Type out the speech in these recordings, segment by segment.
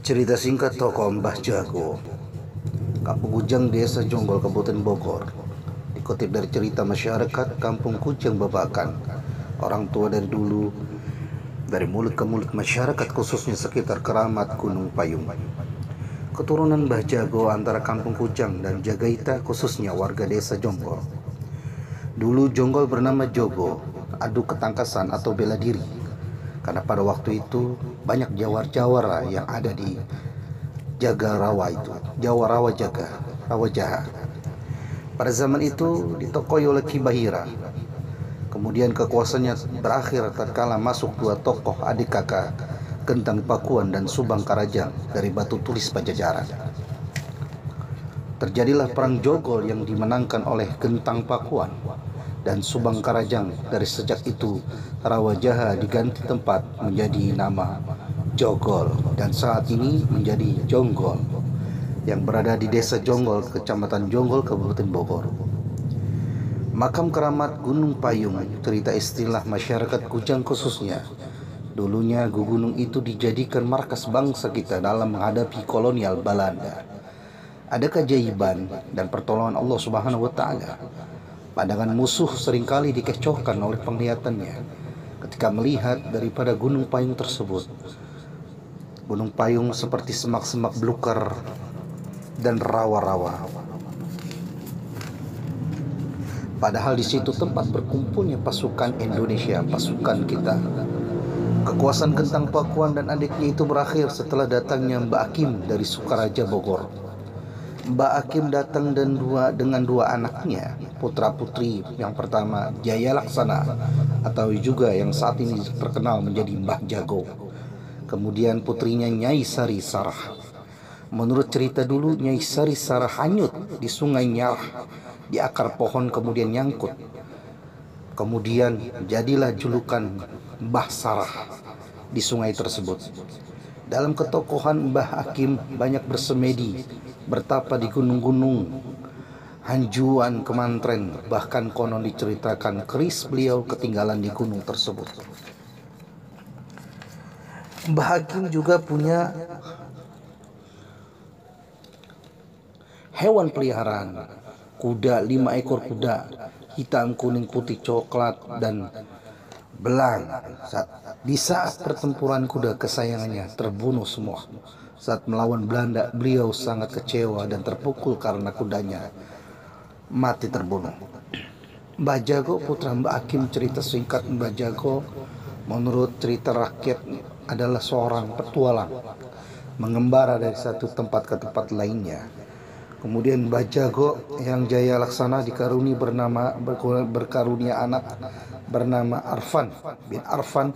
Cerita singkat tokoh Mbah Jago, Kampung Kujang, Desa Jonggol, Kabupaten Bogor. Dikutip dari cerita masyarakat Kampung Kujang Babakan, orang tua dari dulu, dari mulut ke mulut masyarakat khususnya sekitar Keramat Gunung Payung. Keturunan Mbah Jago antara Kampung Kujang dan Jagaita khususnya warga Desa Jonggol. Dulu Jonggol bernama Jogo, adu ketangkasan atau bela diri. Karena pada waktu itu banyak jawara-jawara yang ada di Jaga Rawa itu, Jawa Rawa Jaga, Rawa Jaha. Pada zaman itu ditokoi oleh Ki Bahira. Kemudian kekuasaannya berakhir tatkala masuk dua tokoh adik kakak, Gentang Pakuan dan Subang Karajang dari Batu Tulis Pajajaran. Terjadilah perang Jogol yang dimenangkan oleh Gentang Pakuan dan Subang Karajang. Dari sejak itu Rawa Jaha diganti tempat menjadi nama Jogol dan saat ini menjadi Jonggol yang berada di Desa Jonggol, Kecamatan Jonggol, Kabupaten Bogor. Makam keramat Gunung Payung, cerita istilah masyarakat Kujang khususnya. Dulunya gunung itu dijadikan markas bangsa kita dalam menghadapi kolonial Belanda. Ada keajaiban dan pertolongan Allah Subhanahu wa Ta'ala. Pandangan musuh seringkali dikecohkan oleh penglihatannya ketika melihat daripada Gunung Payung tersebut. Gunung Payung seperti semak-semak belukar dan rawa-rawa. Padahal di situ tempat berkumpulnya pasukan Indonesia, pasukan kita. Kekuasaan Gentang Pakuan dan adiknya itu berakhir setelah datangnya Mbak Akim dari Sukaraja Bogor. Mbak Akim datang dengan dua anaknya, putra putri. Yang pertama Jaya Laksana atau juga yang saat ini terkenal menjadi Mbah Jago. Kemudian putrinya Nyai Sari Sarah. Menurut cerita dulu Nyai Sari Sarah hanyut di Sungai Nyarah, di akar pohon kemudian nyangkut. Kemudian jadilah julukan Mbah Sarah di sungai tersebut. Dalam ketokohan Mbah Akim banyak bersemedi, bertapa di gunung-gunung, Hanjuan, Kemantren, bahkan konon diceritakan keris beliau ketinggalan di gunung tersebut. Mbah Akim juga punya hewan peliharaan, kuda, 5 ekor kuda, hitam, kuning, putih, coklat, dan belang. Di saat pertempuran kuda kesayangannya terbunuh semua. Saat melawan Belanda, beliau sangat kecewa dan terpukul karena kudanya mati terbunuh. Mbah Jago, putra Mbah Akim, cerita singkat Mbah Jago menurut cerita rakyat adalah seorang petualang, mengembara dari satu tempat ke tempat lainnya. Kemudian Mbah Jago yang Jaya Laksana berkarunia anak bernama Arfan bin Arfan.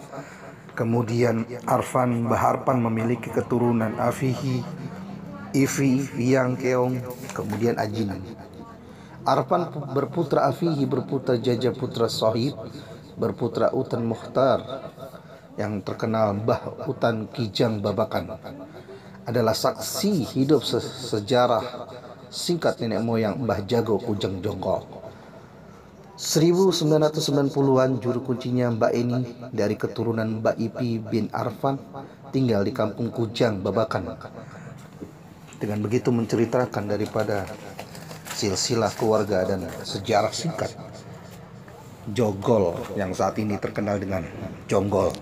Kemudian Mbah Arfan memiliki keturunan Afihi, Ifi, Yang Keong, kemudian Ajinan. Arfan berputra Afihi, berputra Jaja Putra Sohib, berputra Utan Mukhtar yang terkenal Mbah Utan Kijang Babakan. Adalah saksi hidup sejarah singkat nenek moyang Mbah Jago Kujang Jonggol. 1990-an juru kuncinya Mbak Eni dari keturunan Mbak Ipi bin Arfan tinggal di Kampung Kujang Babakan. Dengan begitu menceritakan daripada silsilah keluarga dan sejarah singkat Jonggol yang saat ini terkenal dengan Jonggol.